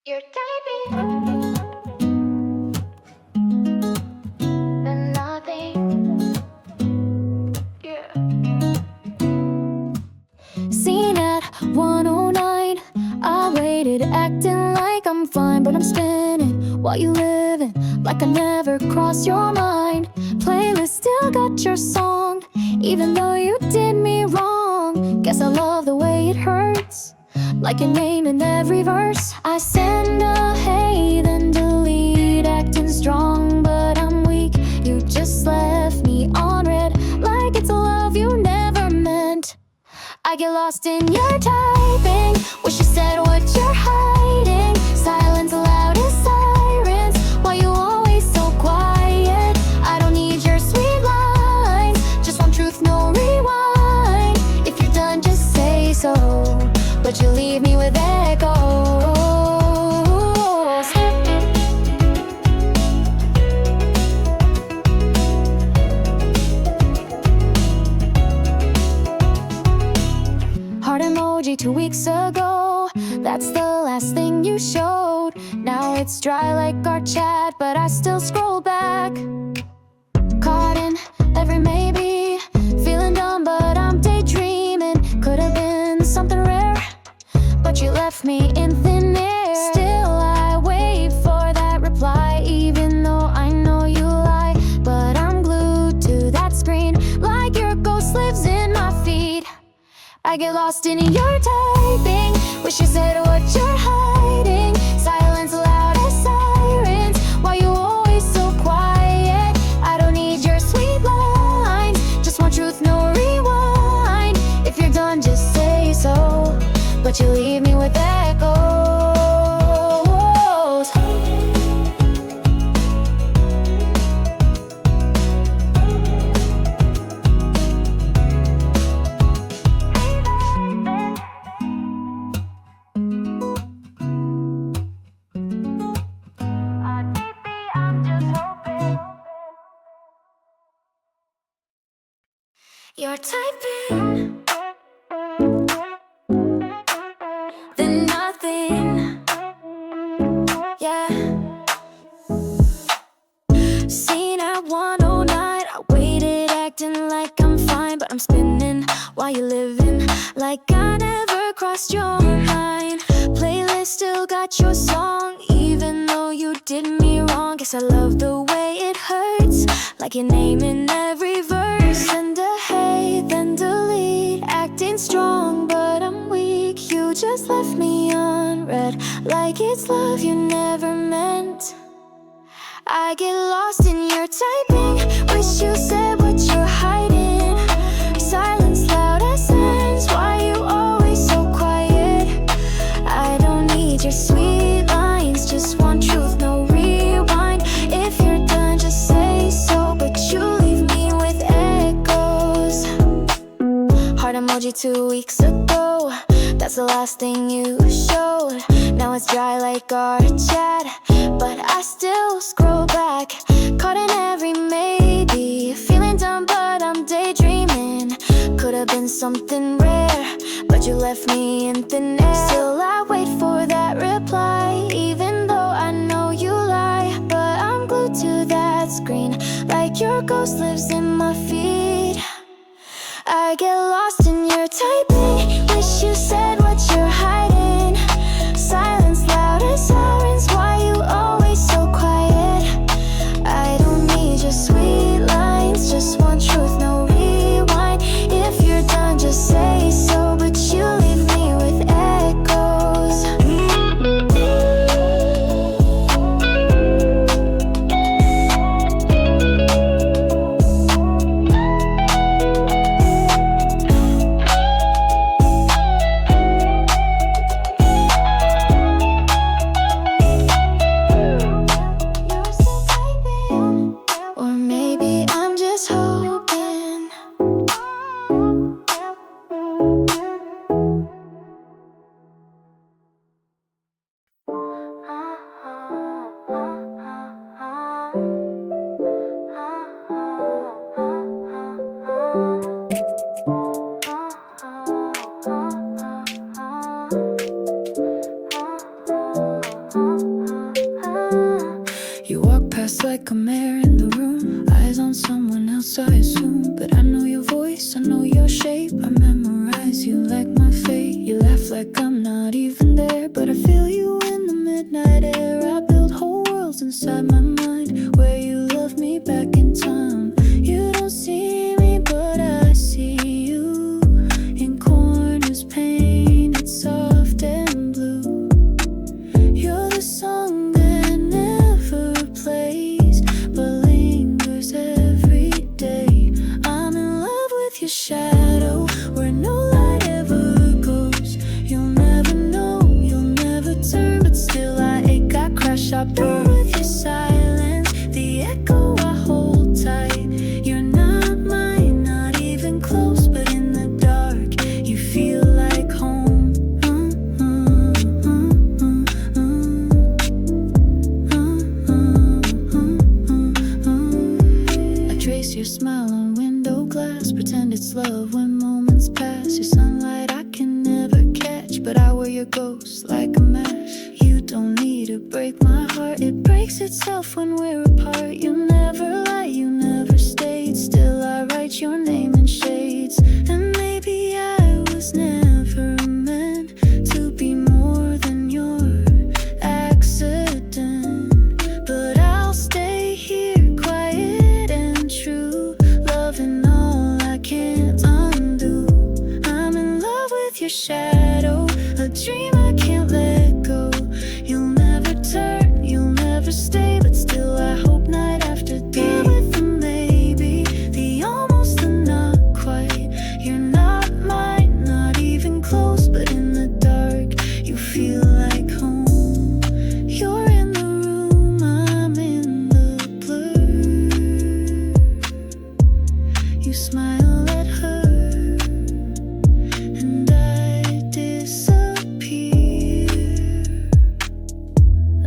You're diving, then nothing. Yeah. Seen at 109, I waited acting like I'm fine, but I'm spinning while you living like I never crossed your mind. Playlist still got your song, even though you did me wrong. Guess I love the way it hurts, like your name in every verse. I send a hey, then delete, acting strong, but I'm weak. You just left me on red, like it's a love you never meant. I get lost in your typing, wish you said what you're hiding. Silence loud as sirens, why you always so quiet? I don't need your sweet lines, just want truth, no rewind. If you're done, just say so, but you leave me with echoes. Heart emoji 2 weeks ago, that's the last thing you showed. Now it's dry like our chat, but I still scroll back. Caught in every maybe, feeling dumb, but I'm daydreaming. Could have been something rare, but you left me in thin air. Still I wait for that reply, even though I know you lie. But I'm glued to that screen, like your ghost lives in my feed. I get lost in your typing, wish you said what you're hiding. Silence loud as sirens, why you always so quiet? I don't need your sweet lines, just want truth, no rewind. If you're done, just say so, but you leave me with echoes. I'm just hoping You're typing, then nothing. Yeah. Seen at 109, I waited acting like I'm fine, but I'm spinning while you living like I never crossed your mind. Playlist still got your song, even though you did me wrong. Guess I love the way it hurts, like your name in every verse. Send a hey, then delete, acting strong, but I'm weak. You just left me unread, like it's love you never meant. I get lost in your typing, wish you said what you're hiding. Silence loud as sirens, why you always so quiet? I don't need your sweet lines, just want truth, no rewind. If you're done, just say so, but you leave me with echoes. Heart emoji 2 weeks ago, that's the last thing you showed. Now it's dry like our chat, but I still scroll back. Caught in every maybe, feeling dumb, but I'm daydreaming. Could have been something rare, but you left me in thin air. Still I wait for that reply, even though I know you lie. But I'm glued to that screen, like your ghost lives in my feed. I get lost in your typing, wish you said what you're hiding. Silence loud as sirens, why you always so quiet? I don't need your sweet lines, just want truth, no rewind. If you're done, just say so, but you leave me with echoes. like a mayor in the room. Eyes on someone else, I assume. But I know your voice, I know your shape. I memorize you like my fate. You laugh like I'm not even there, but I feel you in the midnight air. I build whole worlds inside my mind, where you love me back in time. You don't see me, but I see you. In corners painted soft and blue. You're the song that never plays, but lingers every day. I'm in love with your shadow, where no light ever goes. You'll never know, you'll never turn, but still I ache, I crash, I burn with your silence. The echo I hold tight. You're not mine, not even close, but in the dark, you feel like home. I trace your smile on window glass, pretend it's love when moments pass. Your sunlight I can never catch, but I wear your ghost like a mask. You don't need to break my heart, it breaks itself when we're apart. You never lie, you never stayed, still I write your name in shades. And maybe I was never meant to be more than your accident, but I'll stay here quiet and true, loving all I can't undo. I'm in love with your shadow, a dream I can't let go. You'll never turn, you'll never stay, but still I hope night after day. With the maybe, the almost, the not quite. You're not mine, not even close, but in the dark, you feel like home. You're in the room, I'm in the blur. You smile at her, and I disappear.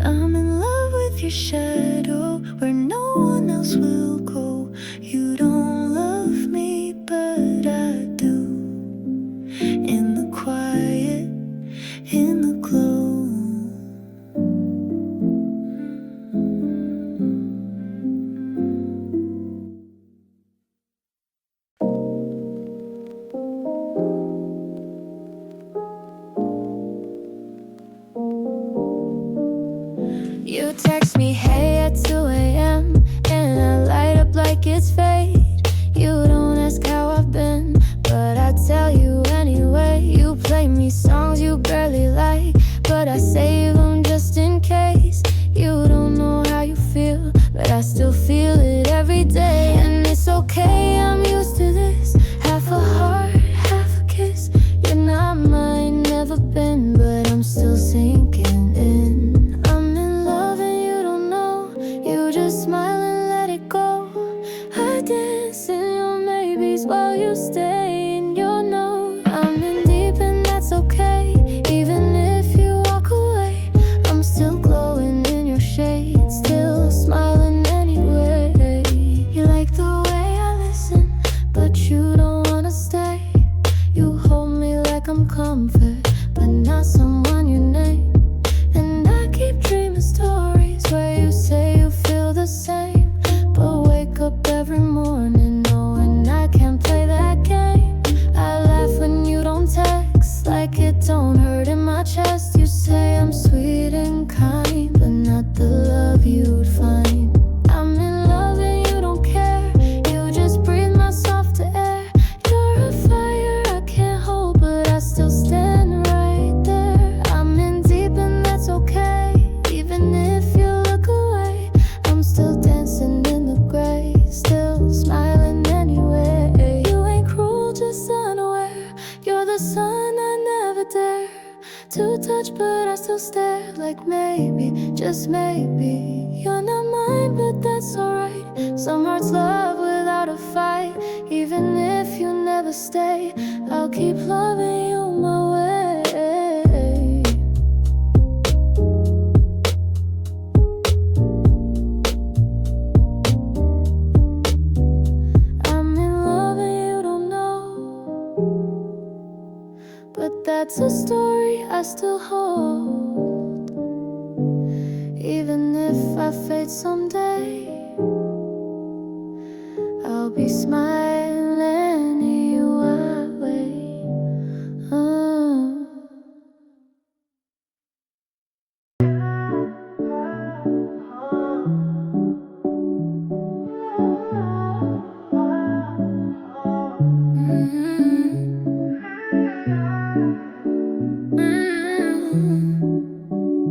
I'm in love with your shadow, where no one else will go. You don't love me, but I do. In the quiet, in the glow. You text me, hey, at 2 a.m. and I light up like it's fate. You don't ask how I've been, but I tell you anyway. You play me songs you barely like, but I save them just in case. You don't know how you feel, but I still feel it every day. And it's okay, I'm used to this. Half a heart, half a kiss. You're not mine, never been, but I'm still sinking in. I'm in love and you don't know. You just smile and let it go. I dance in your maybes while you stay in your no. I'm in deep and that's okay. Even if you walk away, I'm still glowing in your shade, still smiling anyway. You like the way I listen, but you don't wanna stay. You hold me like I'm comfort, but not someone you name. And I keep dreaming stories where you say you feel the same, but wake up every morning knowing I can't play that game. I laugh when you don't text, like it don't hurt in my chest. You say I'm sweet and kind, but not the love you'd find. I'm in love and you don't care, you just breathe my soft air. You're a fire I can't hold, but I still stand right there. I'm in deep and that's okay. Even if you look away, I'm still dancing in the gray, still smiling anyway. You ain't cruel, just unaware. You're the sun I never dare to touch, but I still stare. Like maybe, just maybe, you're not mine, but that's alright. Some hearts love without a fight. Even if you never stay, I'll keep loving you my way. I'm in love and you don't know, but that's a story I still hold. Even if I fade someday,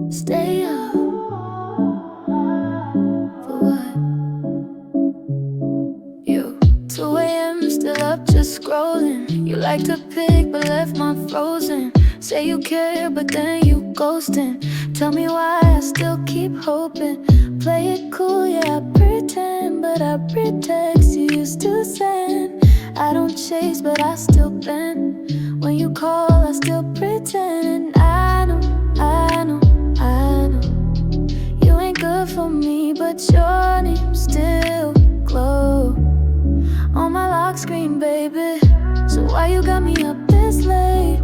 Stay up for what? You 2 a.m. still up just scrolling. You like to pick but left my frozen. Say you care but then you ghosting. Tell me why I still keep hoping. Play it cool, yeah, I pretend, but I pretext you used to send. I don't chase but I still bend. When you call I still pretend. And I know you ain't good for me, but your name still glow on my lock screen, baby. So why you got me up this late?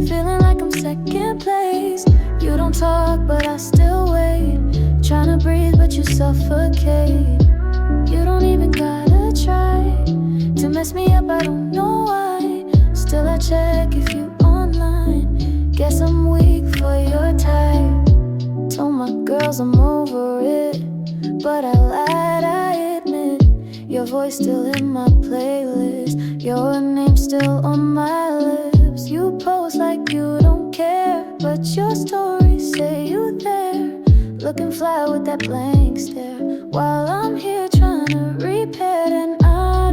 Feeling like I'm second place. You don't talk but I still wait. Tryna breathe but you suffocate. You don't even gotta try to mess me up, I don't know why. Still I check if you online. Guess I'm weak for your type. Told my girls I'm over it, but I lied, I admit. Your voice still in my playlist. Your name still on my lips. You post like you don't care, but your stories say you there. Looking fly with that blank stare, while I'm here trying to repair. And I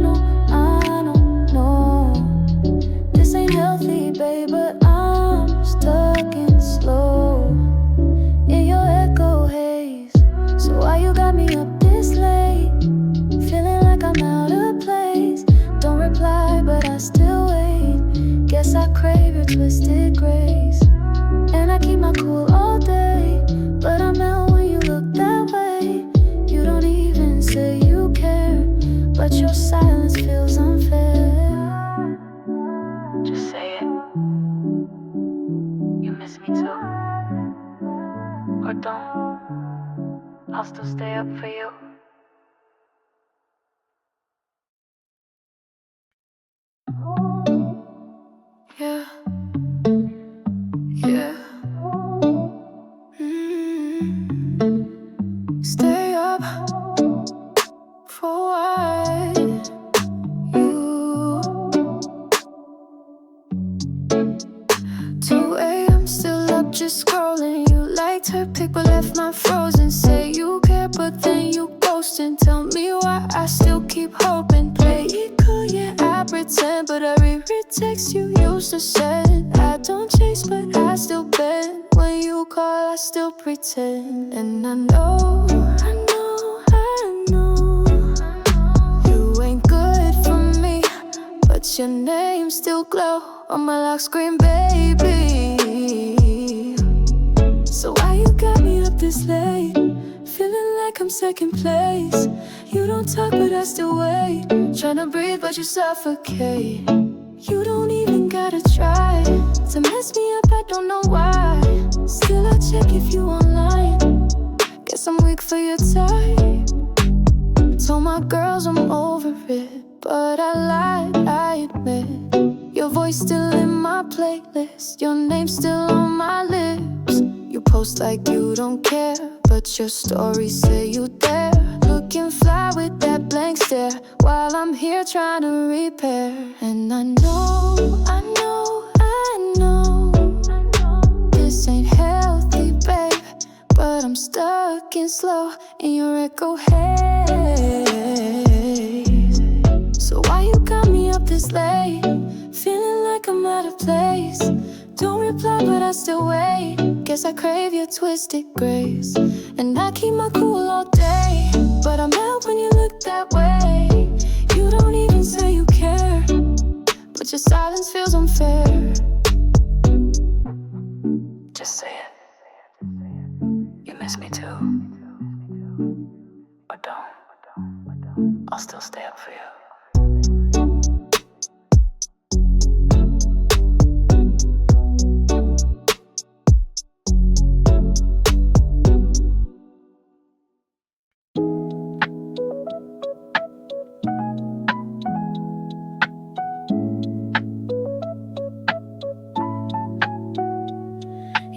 know, this ain't healthy, babe, but I'm stuck in slow in your echo haze. So why you got me up this late? Feeling like I'm out of place. Don't reply, but I still wait. Guess I crave your twisted grace. And I keep my cool all day, but I melt when you look that way. You don't even say you care, but your silence feels unfair. Just say it. You miss me too. Or don't. I'll still stay up for you. Yeah. Stay up for what? You 2 a.m. still up just scrolling. You liked her pic but left my frozen. Say you care but then you ghosting. Tell me why I still keep hoping. Play it cool, yeah, I pretend, but I reread text you used to send. I don't chase but I still bend. When you call I still pretend. And I know you ain't good for me, but your name still glow on my lock screen, baby. So why you got me up this late? Feeling like I'm second place. You don't talk but I still wait. Tryna breathe but you suffocate. You don't even gotta try to mess me up, I don't know why. Still I check if you online. Guess I'm weak for your type. Told my girls I'm over it, but I lied, I admit. Your voice still in my playlist. Your name still on my lips. You post like you don't care, but your stories say you there. Looking fly with that blank stare, while I'm here trying to repair. And I know this ain't healthy, babe, but I'm stuck in slow in your echo haze. So why you got me up this late? Feeling like I'm out of place. Don't reply but I still wait. Guess I crave your twisted grace. And I keep my cool all day, but I'm out when you look that way. You don't even say you care, but your silence feels unfair. Just say it. You miss me too. Or don't. I'll still stay up for you.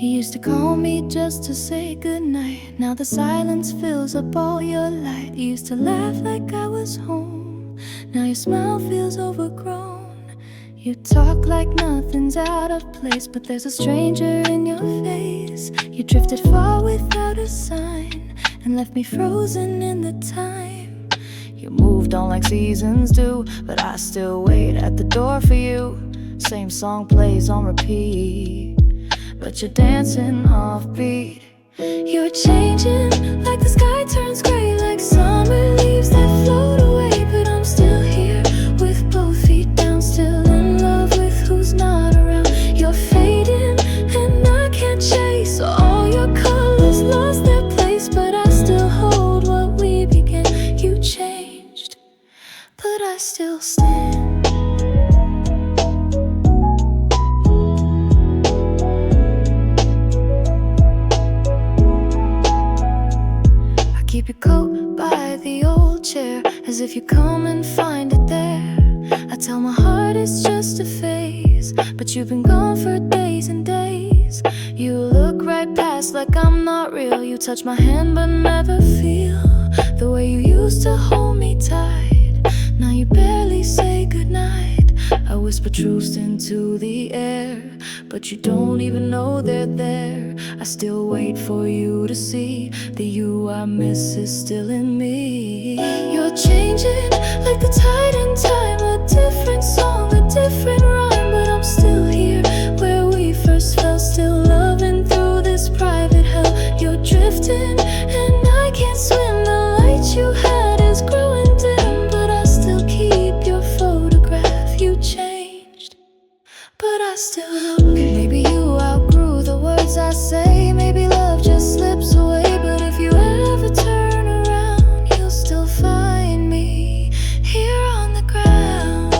You used to call me just to say goodnight. Now the silence fills up all your light. You used to laugh like I was home. Now your smile feels overgrown. You talk like nothing's out of place, but there's a stranger in your face. You drifted far without a sign and left me frozen in the time. You moved on like seasons do, but I still wait at the door for you. Same song plays on repeat, but you're dancing offbeat. You're changing like the sky turns gray, like summer leaves that float away. But I'm still here with both feet down, still in love with who's not around. You're fading and I can't chase all your colors, lost their place, but I still hold what we began. You changed, but I still stand. Keep your coat by the old chair, as if you come and find it there. I tell my heart it's just a phase, but you've been gone for days and days. You look right past like I'm not real. You touch my hand but never feel the way you used to hold me tight. Now you barely say goodnight. I whisper truths into the air, but you don't even know they're there. I still wait for you to see the you I miss is still in me. You're changing like the tide in time, a different song, a different rhyme, but I'm still here where we first fell, still loving through this private hell. You're drifting and I can't swim. The light you had is growing dim, but I still keep your photograph. You changed, but I still look. Maybe you outgrew the words I say. Maybe love just slips away. But if you ever turn around, you'll still find me here on the ground.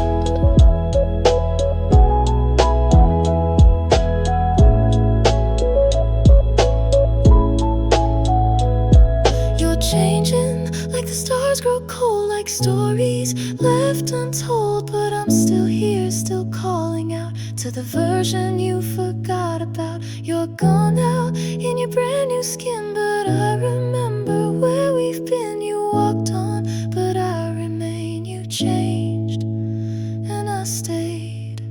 You're changing like the stars grow cold, like stories left untold. But I'm still here, still calling out to the version you forgot about. You're gone now in your brand new skin, but I remember where we've been. You walked on, but I remain. You changed, and I stayed.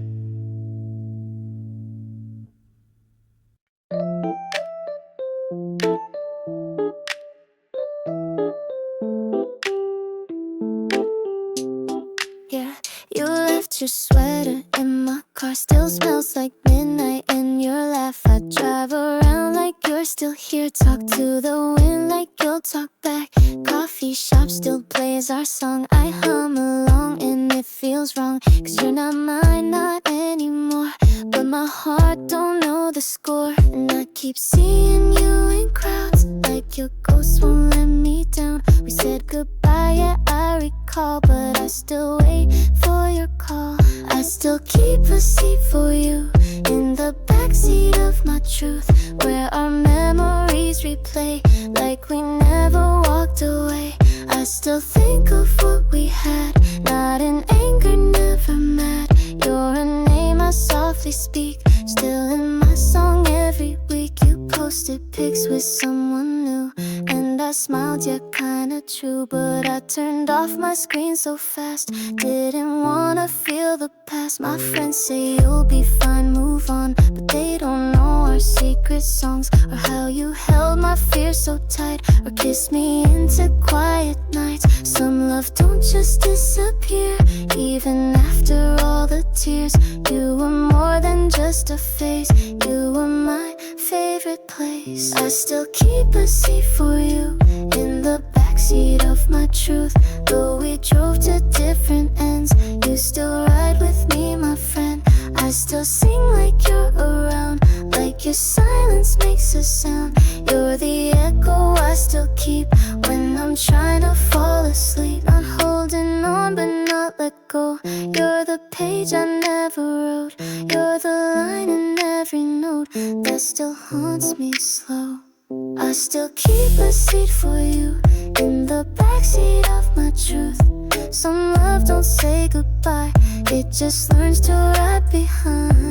Yeah, you left your sweater in my car, still smells like midnight in your laugh. I drive around like you're still here, talk to the wind like you'll talk back. Coffee shop still plays our song, I hum along and it feels wrong, 'cause you're not mine, not anymore. But my heart don't know the score, and I keep seeing you in crowds, like your ghost won't let me down. We said goodbye, yeah, I recall, but I still wait for your call. I still keep a seat for you in the backseat of my truth, where our memories replay like we never walked away. I still think of what we had, not in anger, never mad. You're a name I softly speak, still in my song every week. You posted pics with someone new, and I smiled, yeah, kinda true. But I turned off my screen so fast, didn't wanna feel the past. My friends say you'll be fine, move on, but they don't know our secret songs, or how you held my fears so tight, or kissed me into quiet nights. Some love don't just disappear, even after all the tears. You were more than just a phase, you were my favorite place. I still keep a seat for you in the backseat of my truth. Though we drove to different ends, you still ride with me, my friend. I still sing like you're around, like your silence makes a sound. You're the echo I still keep when I'm trying to fall asleep. Not holding on but not let go. You're the page I never wrote, you're the line in every note that still haunts me slow. I still keep a seat for you in the backseat of my truth. Some love don't say goodbye, it just learns to ride behind.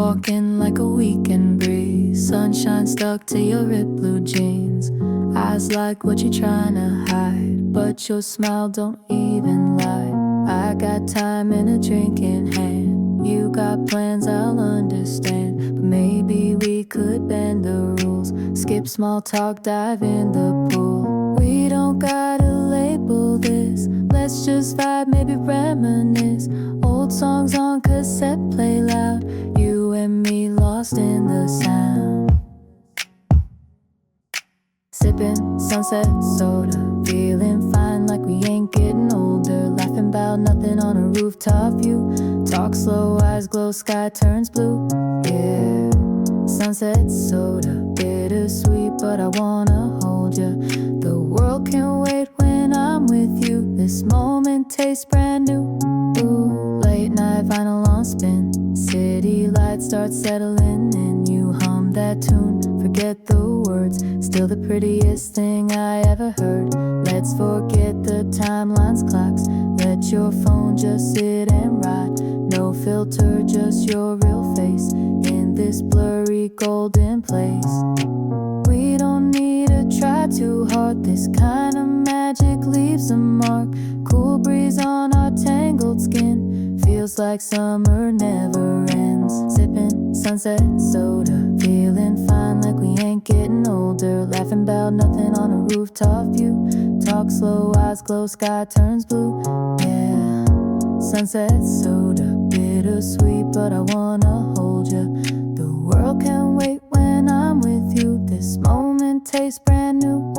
walking like a weekend breeze. Sunshine stuck to your ripped blue jeans. Eyes like what you tryna hide, but your smile don't even lie. I got time and a drink in hand. You got plans, I'll understand. But maybe we could bend the rules. Skip small talk, dive in the pool. We don't gotta label this. Let's just vibe, maybe reminisce. Old songs on cassette, play loud. You and me lost in the sound. Sipping sunset soda, feeling fine like we ain't getting older. Laughing about nothing on a rooftop view. Talk slow, eyes glow, sky turns blue. Yeah, sunset soda, bittersweet, but I wanna hold you. The world can wait when I'm with you. This moment tastes brand new. Ooh, late night vinyl on spin. City lights start settling in. You hum that tune, forget the words. Still the prettiest thing I ever heard. Let's forget the timelines, clocks. Let your phone just sit and ride. No filter, just your real face in this blurry golden place. We don't need to try too hard. This kind of magic leaves a mark. Cool breeze on our tangled skin. Feels like summer never ends. Sipping sunset soda, feeling fine like we ain't getting older. Laughing about nothing on a rooftop view. Talk slow, eyes glow, sky turns blue. Yeah, sunset soda, bittersweet, but I wanna hold you. The world can wait when I'm with you. This moment tastes brand new.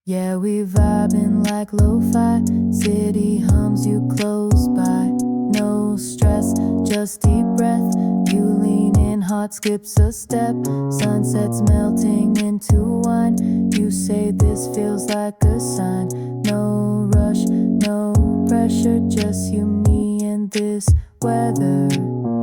Yeah, we vibing like lo-fi. City hums you close by. No stress, just deep breath. You lean in, heart skips a step. Sunset's melting into wine. You say this feels like a sign. No rush, no pressure, just you, me, and this weather.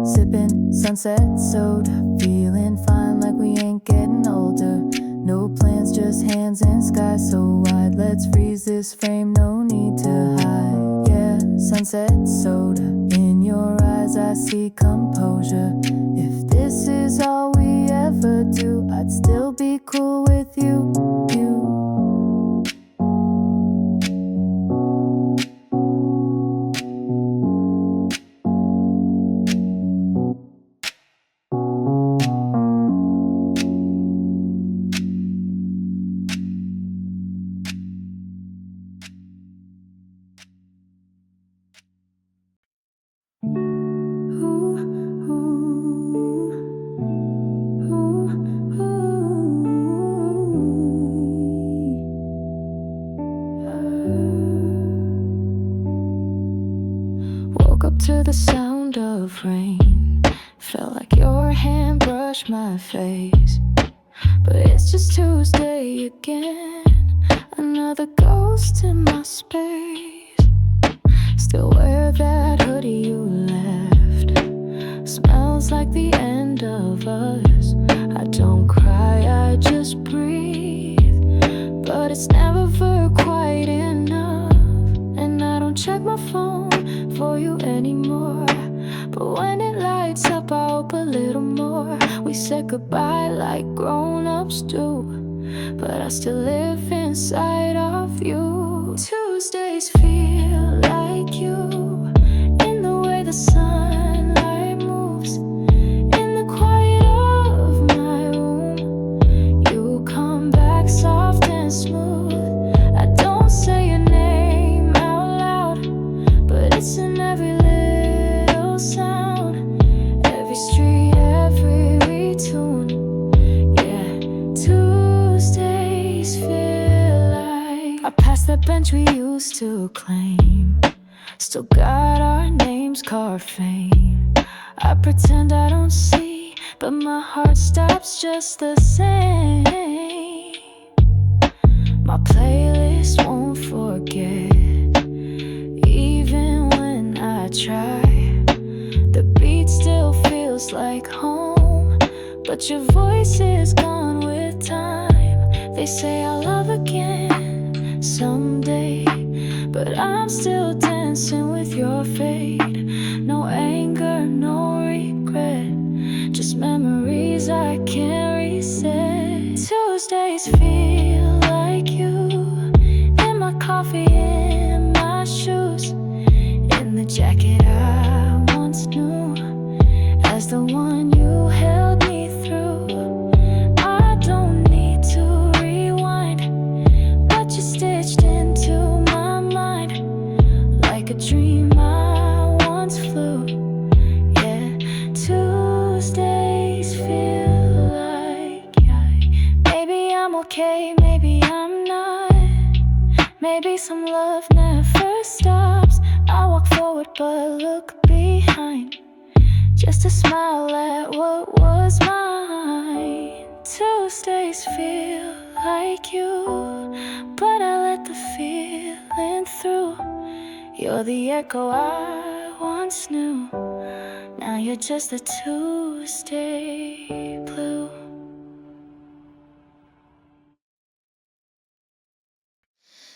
Sipping sunset soda, feeling fine like we ain't getting older. No plans, just hands and sky so wide. Let's freeze this frame, no need to hide. Yeah, sunset soda, in your eyes I see composure. If this is all we ever do, I'd still be cool with you. Woke up to the sound of rain. Felt like your hand brushed my face. But it's just Tuesday again. Another ghost in my space. Still wear that hoodie you left. Smells like the end of us. I don't cry, I just breathe. But it's never quite enough. And I don't check my phone for you anymore. But when it lights up, I hope a little more. We said goodbye like grown-ups do. But I still live inside of you. Tuesdays feel like you. In the way the sunlight moves. In the quiet of my room. You come back soft and smooth. I don't say your name out loud, but it's in every little sound. Every street, every retune. Yeah, Tuesdays feel like I passed that bench we used to claim. Still got our names carved fame. I pretend I don't see, but my heart stops just the same. My playlist won't forget, even when I try. The beat still feels like home, but your voice is gone with time. They say I'll love again someday, but I'm still dancing dancing with your fate. No anger, no regret, just memories I can't reset. Tuesdays feel like you, in my coffee, in my shoes, in the jacket I once knew as the one you held me through. I don't need to rewind, but you stitched into my mind like a dream I once flew. Yeah, Tuesdays feel like maybe I'm okay, maybe I'm not. Maybe some love never stops. I walk forward but look behind, just to smile at what was mine. Tuesdays feel like you, but I let the feeling through. You're the echo I once knew. Now you're just a Tuesday blue.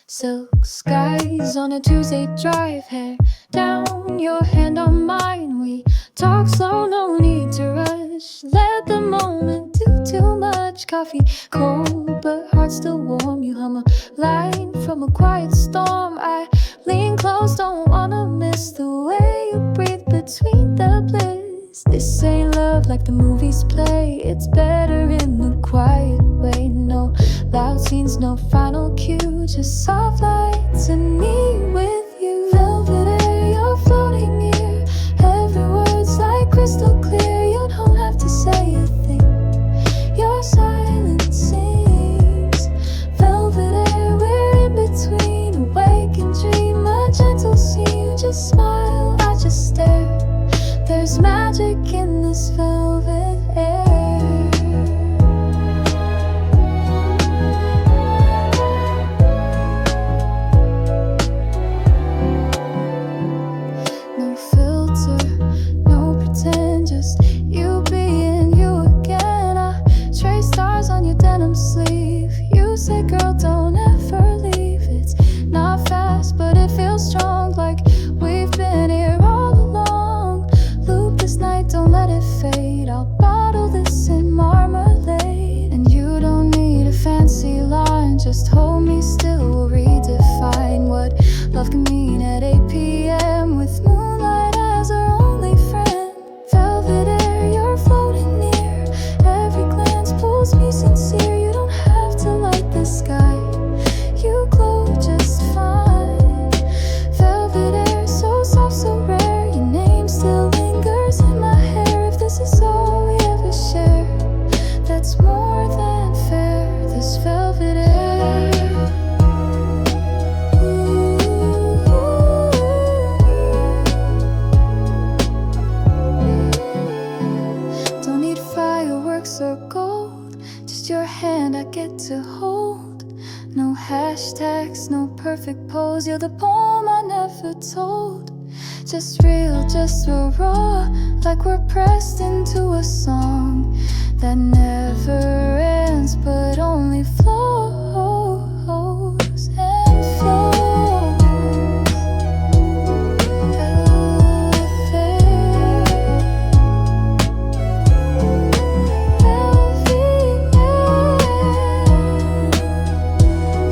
Silk skies on a Tuesday drive, hair down, your hand on mine. We talk slow, no need to rush. Let the moment do too much. Coffee cold, but heart still warm. You hum a line from a quiet storm. I lean close, don't wanna miss the way you breathe between the bliss. This ain't love like the movies play. It's better in the quiet way. No loud scenes, no final cue, just soft lights and me with you. Velvet air, you're floating here. Every word's like crystal clear. You don't have to say a thing. Your silence sings. Velvet air, we're in between awake and dream. A gentle scene, you just smile, I just stare. There's magic in this velvet air. No filter, no pretend, just you being you again. I trace stars on your denim sleeve. You say, girl, don't ever leave. It's not fast, but it feels strong, like we've been here all along. Loop this night, don't let it fade. I'll bottle this in marmalade. And you don't need a fancy line, just hold me still, we'll redefine what love can mean at 8 p.m. with moonlight as our only friend. Velvet air, you're floating near. Every glance pulls me sincere. You don't have to light the sky, you glow just fine. Velvet air, so soft, so rare. Your name still lingers in my hair. If this is all we ever share, that's more than fair. This velvet air. Don't need fireworks or gold, just your hand I get to hold. No hashtags, no perfect pose. You're the poem I never told. Just real, just raw, like we're pressed into a song that never ends, but only flows and flows.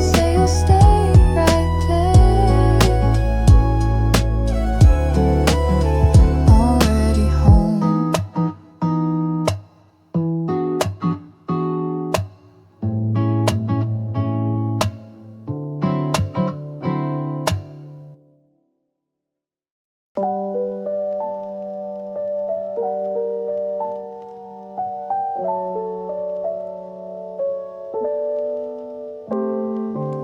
Say you'll stay right there. Already home.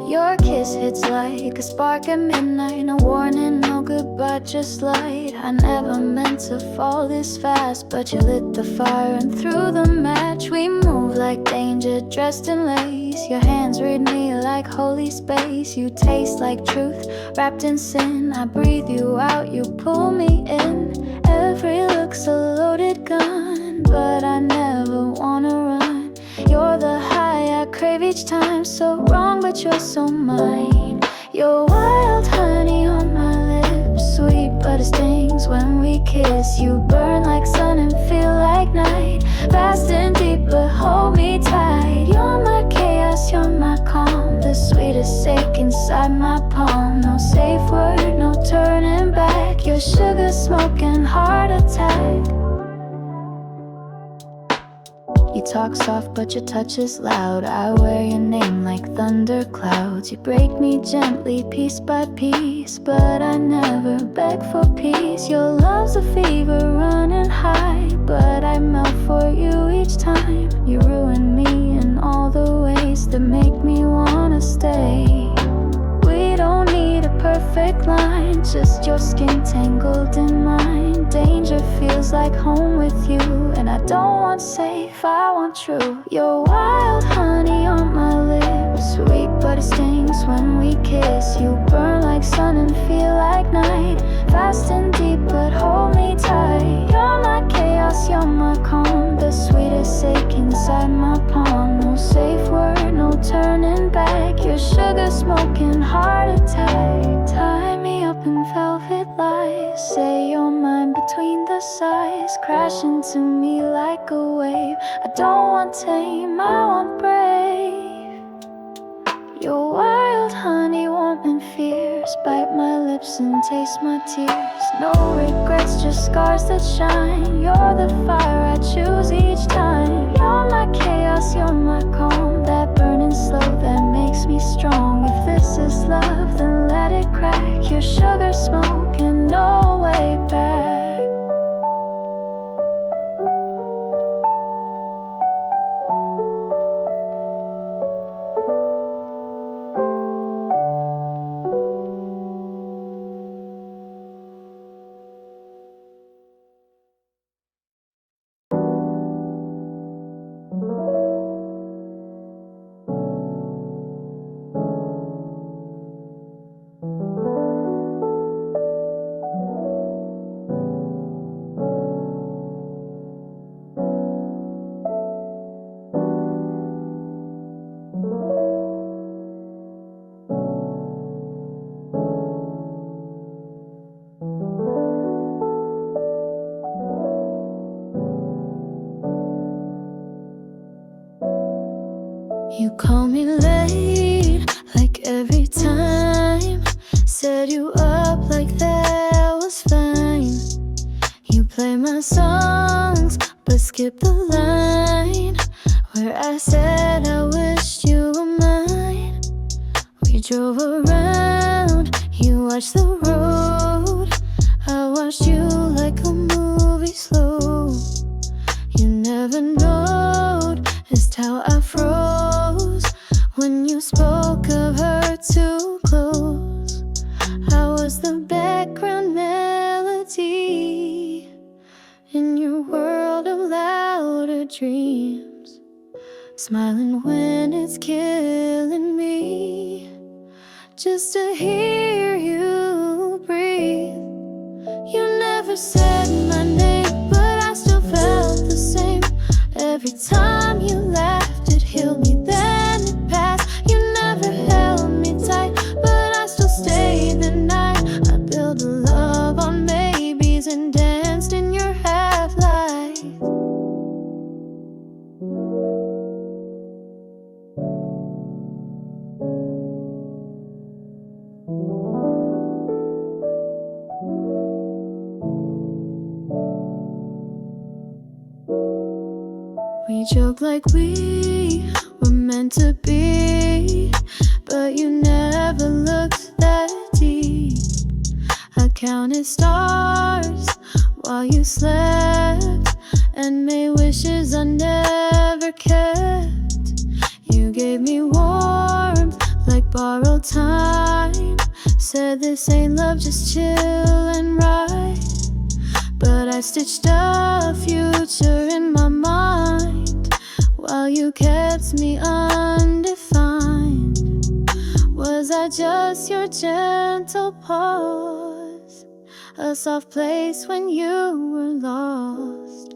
Your kiss hits like a spark at midnight. No warning, no goodbye, just light. I never meant to fall this fast, but you lit the fire and through the match we move like danger dressed in lace. Your hands read me like holy space. You taste like truth wrapped in sin. I breathe you out, you pull me in. Every look's a loaded gun, but I never wanna run. You're the high I crave each time. So wrong, but you're so mine. You're wild honey on my lips, but it stings when we kiss. You burn like sun and feel like night. Fast and deep, but hold me tight. You're my chaos, you're my calm. The sweetest ache inside my palm. No safe word, no turning back. Your sugar smoking heart attack. You talk soft but your touch is loud. I wear your name like thunder clouds. You break me gently piece by piece, but I never beg for peace. Your love's a fever running high, but I melt for you each time. You ruin me in all the ways that make me wanna stay. We don't need a perfect line, just your skin tangled in mine. Danger feels like home with you, and I don't want safe, I want true. You're wild honey on my lips, sweet but it stings when we kiss. You burn like sun and feel like night. Fast and deep but hold me tight. You're my chaos, you're my calm. The sweetest ache inside my palm. No safe word, no turning back. Your sugar smoking heart attack. Tie me up in velvet lies. Say you're mine between the sighs. Crash into me like a wave. I don't want tame, I want brave. You're wild honey, warm and fierce. Bite my lips and taste my tears. No regrets, just scars that shine. You're the fire I choose each time. You're my chaos, you're my calm. That burning slow that makes me strong. If this is love, then let it crack. Your sugar smoke and no way back. You call me late, like every time. Set you up like that was fine. You play my songs, but skip the line where I said I wished you were mine. We drove around, you watched the road. I watched you like a movie slow. You never noticed how I froze when you spoke of her too close. I was the background melody in your world of louder dreams, smiling when it's killing me, just to hear you breathe. You never said my name, but I still felt the same. Every time you laughed, it healed me, then it passed. You never held me tight, but I still stayed the night. I built a love on maybes and danced in your half-life. We joke like we were meant to be, but you never looked that deep. I counted stars while you slept and made wishes I never kept. You gave me warmth like borrowed time. Said this ain't love, just chill and ride. But I stitched a future in my mind while you kept me undefined. Was I just your gentle pause, a soft place when you were lost?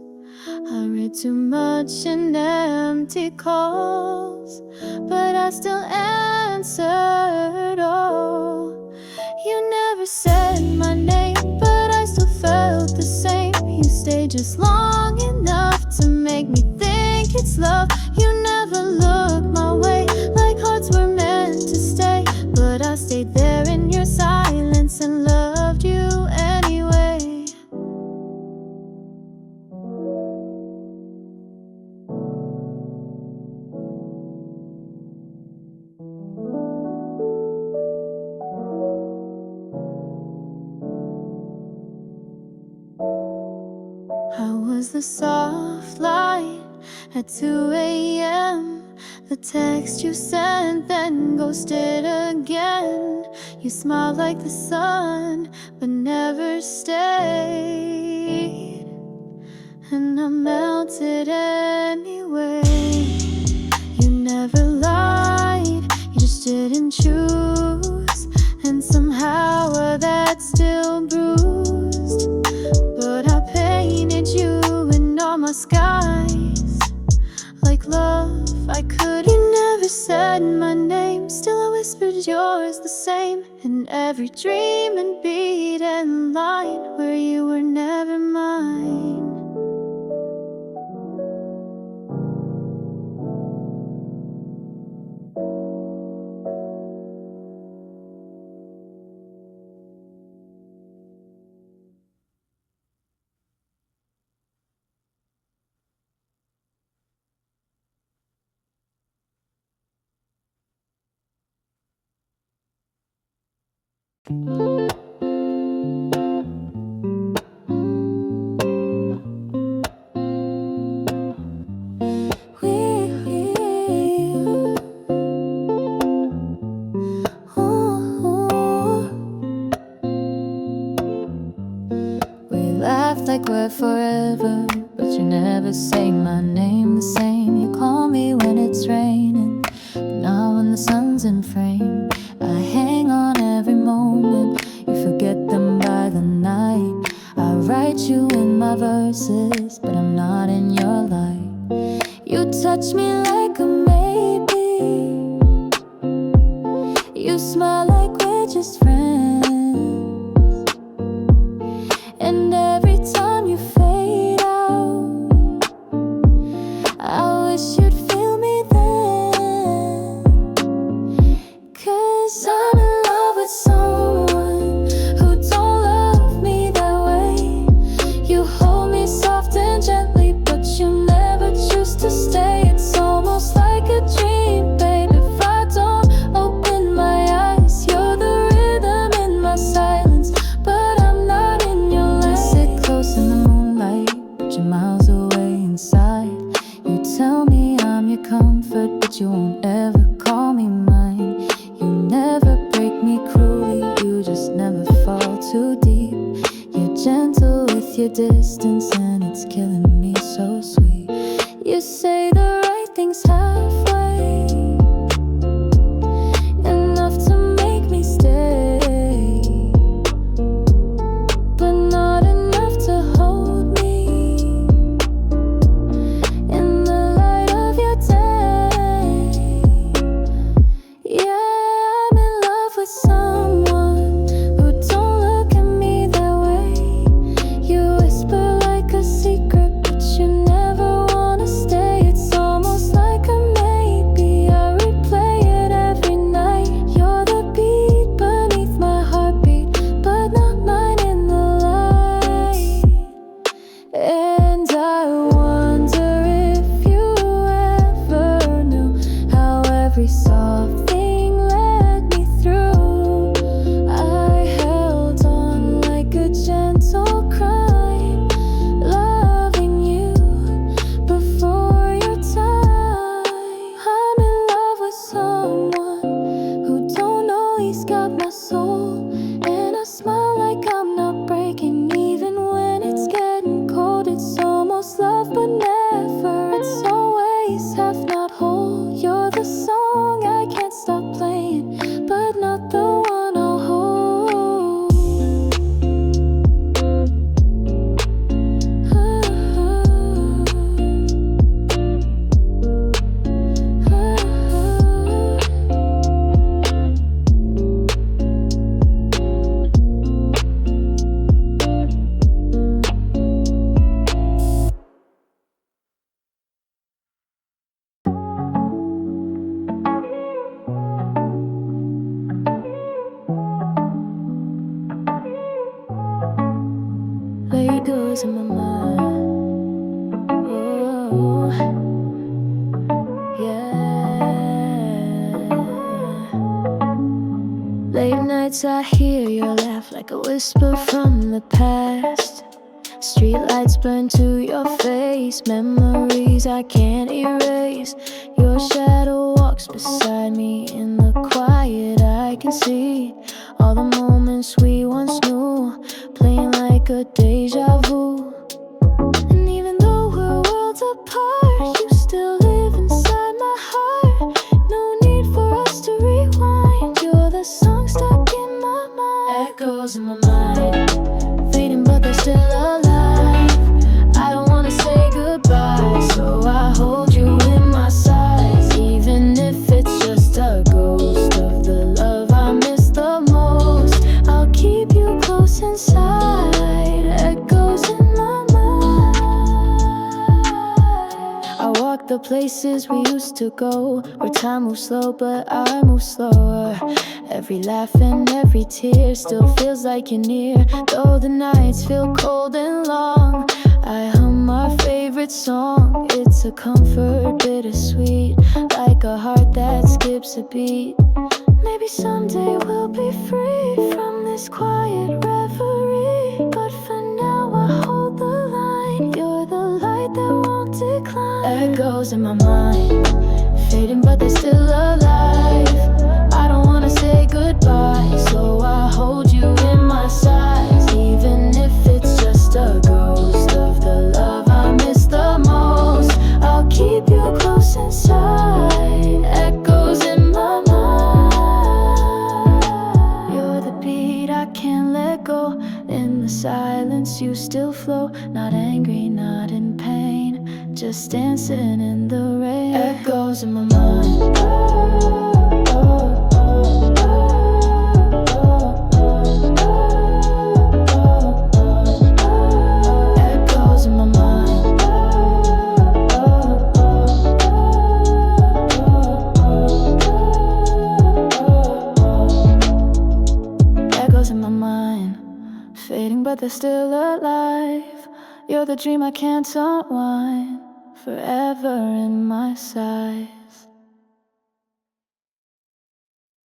I read too much in empty calls, but I still answered all. You never said my name, but just long enough to make me think it's love. You never looked my way, like hearts were meant to stay. But I stayed there in your silence and loved you anyway. How was the soft light at 2 a.m.? The text you sent, then ghosted again. You smiled like the sun, but never stayed. And I melted anyway. You never lied, you just didn't choose. And somehow that still bruised. But I painted you in all my skies. Like love, I could. You never said my name, still I whispered yours the same. In every dream and beat and line where you were never mine. Like we're forever, but you never say my name the same. You call me when it's raining, but not when the sun's in frame. I hang on every moment, you forget them by the night. I write you in my verses, but I'm not in your life. You touch me like a maybe, you smile like we're just friends. And every time you fade out, I wish you'd feel me then. 'Cause nights I hear your laugh like a whisper from the past. Streetlights burn to your face, memories I can't erase. Your shadow walks beside me in the quiet. I can see all the moments we once knew, playing like a deja vu. And even though we're worlds apart, you still live inside my heart. No need for us to rewind. You're the song stuck in my mind. Echoes in my mind, fading but they're still alive. I don't wanna say goodbye, so I hold you in my sights, even if it's just a ghost of the love I miss the most. I'll keep you close inside. Echoes in my mind. I walk the places we used to go, where time moves slow but I move slower. Every laugh and every tear still feels like you're near, though the nights feel cold and long. I hum our favorite song, it's a comfort, bittersweet, like a heart that skips a beat. Maybe someday we'll be free from this quiet reverie, but for now I hold the line. You're the light that won't decline. Echoes in my mind, fading but they're still alive. I don't wanna say goodbye, so I hold you in my sights, even if it's just a ghost of the love I miss the most. I'll keep you close inside. Echoes in my mind. You're the beat I can't let go. In the silence you still flow, not angry, not in pain, just dancing in the rain. Echoes in my mind. Echoes in my mind. Echoes in my mind, fading but they're still alive. You're the dream I can't unwind, forever in my sight.